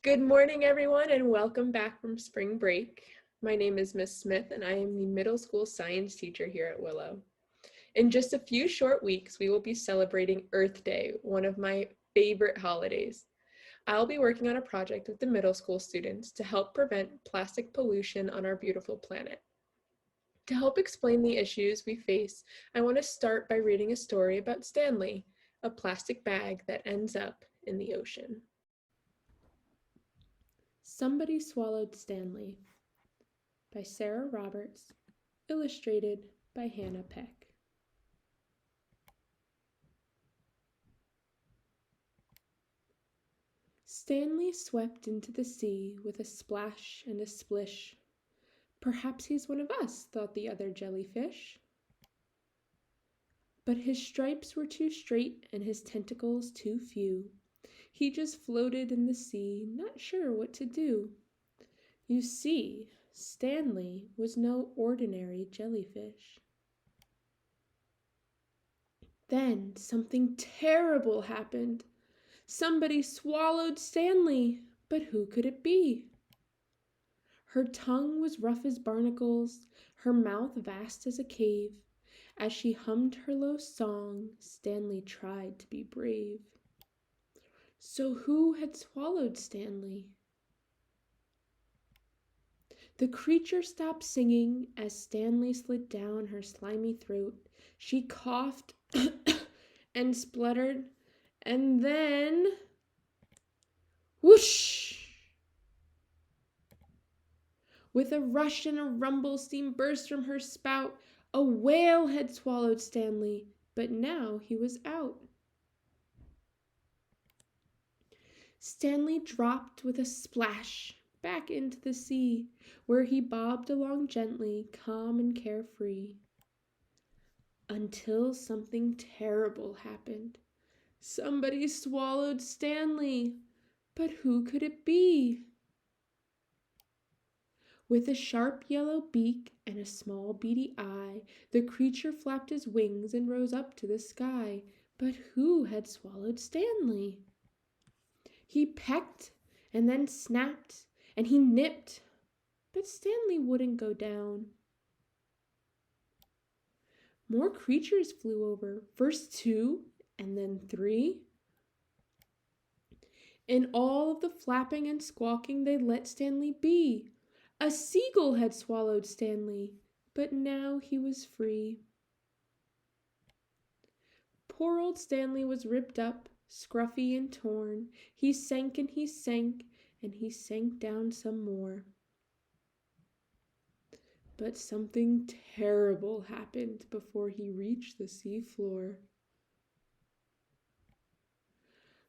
Good morning, everyone, and welcome back from spring break. My name is Miss Smith, and I am the middle school science teacher here at Willow. In just a few short weeks, we will be celebrating Earth Day, one of my favorite holidays. I'll be working on a project with the middle school students to help prevent plastic pollution on our beautiful planet. To help explain the issues we face, I want to start by reading a story about Stanley, a plastic bag that ends up in the ocean. Somebody Swallowed Stanley by Sarah Roberts, illustrated by Hannah Peck. Stanley swept into the sea with a splash and a splish. Perhaps he's one of us, thought the other jellyfish. But his stripes were too straight and his tentacles too few. He just floated in the sea, not sure what to do. You see, Stanley was no ordinary jellyfish. Then something terrible happened. Somebody swallowed Stanley, but who could it be? Her tongue was rough as barnacles, her mouth vast as a cave. As she hummed her low song, Stanley tried to be brave. So who had swallowed Stanley? The creature stopped singing as Stanley slid down her slimy throat. She coughed and spluttered, and then whoosh! With a rush and a rumble, steam burst from her spout. A whale had swallowed Stanley, but now he was out. Stanley dropped with a splash back into the sea, where he bobbed along gently, calm and carefree. Until something terrible happened. Somebody swallowed Stanley, but who could it be? With a sharp yellow beak and a small beady eye, the creature flapped his wings and rose up to the sky. But who had swallowed Stanley? He pecked and then snapped and he nipped, but Stanley wouldn't go down. More creatures flew over, first 2 and then 3. In all of the flapping and squawking, they let Stanley be. A seagull had swallowed Stanley, but now he was free. Poor old Stanley was ripped up, scruffy and torn. He sank and he sank, and he sank down some more. But something terrible happened before he reached the sea floor.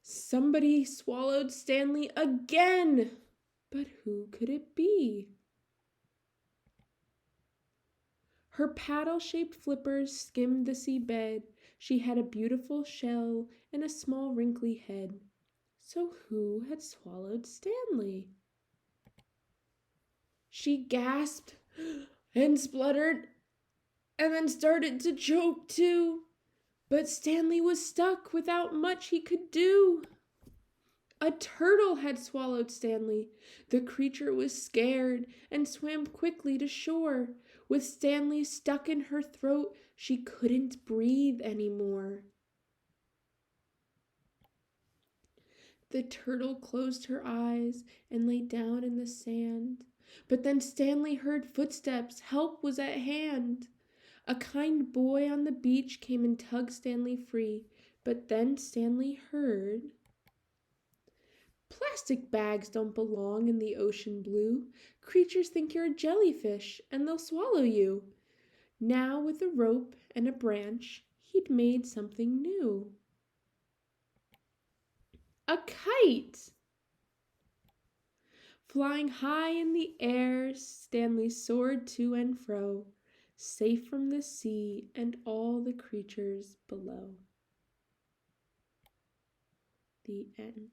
Somebody swallowed Stanley again, but who could it be? Her paddle-shaped flippers skimmed the seabed. She had a beautiful shell and a small wrinkly head. So who had swallowed Stanley? She gasped and spluttered and then started to choke too. But Stanley was stuck without much he could do. A turtle had swallowed Stanley. The creature was scared and swam quickly to shore. With Stanley stuck in her throat, she couldn't breathe anymore. The turtle closed her eyes and lay down in the sand. But then Stanley heard footsteps. Help was at hand. A kind boy on the beach came and tugged Stanley free. But then Stanley heard, "Plastic bags don't belong in the ocean blue. Creatures think you're a jellyfish, and they'll swallow you." Now with a rope and a branch, he'd made something new. A kite! Flying high in the air, Stanley soared to and fro, safe from the sea and all the creatures below. The end.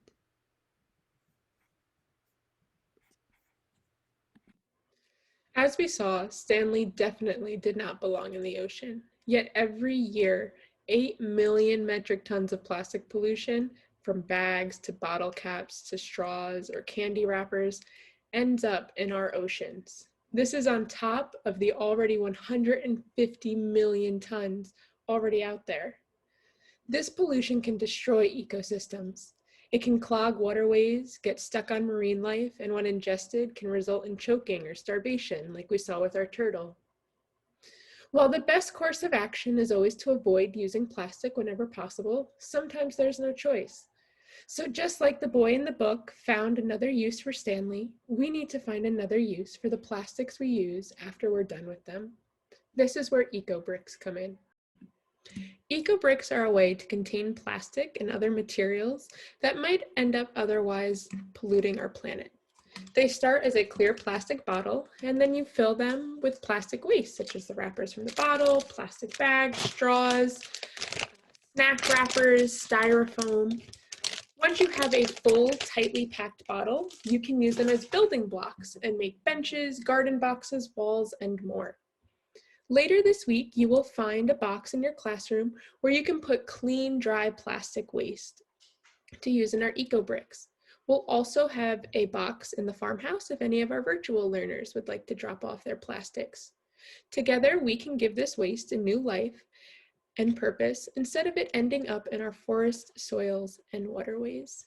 As we saw, Stanley definitely did not belong in the ocean. Yet every year, 8 million metric tons of plastic pollution from bags to bottle caps to straws or candy wrappers, ends up in our oceans. This is on top of the already 150 million tons already out there. This pollution can destroy ecosystems. It can clog waterways, get stuck on marine life, and when ingested can result in choking or starvation, like we saw with our turtle. While the best course of action is always to avoid using plastic whenever possible, sometimes there's no choice. So just like the boy in the book found another use for Stanley, we need to find another use for the plastics we use after we're done with them. This is where ecobricks come in. Ecobricks are a way to contain plastic and other materials that might end up otherwise polluting our planet. They start as a clear plastic bottle, and then you fill them with plastic waste, such as the wrappers from the bottle, plastic bags, straws, snack wrappers, styrofoam. Once you have a full, tightly packed bottle, you can use them as building blocks and make benches, garden boxes, walls, and more. Later this week, you will find a box in your classroom where you can put clean, dry plastic waste to use in our ecobricks. We'll also have a box in the farmhouse if any of our virtual learners would like to drop off their plastics. Together, we can give this waste a new life and purpose instead of it ending up in our forests, soils, and waterways.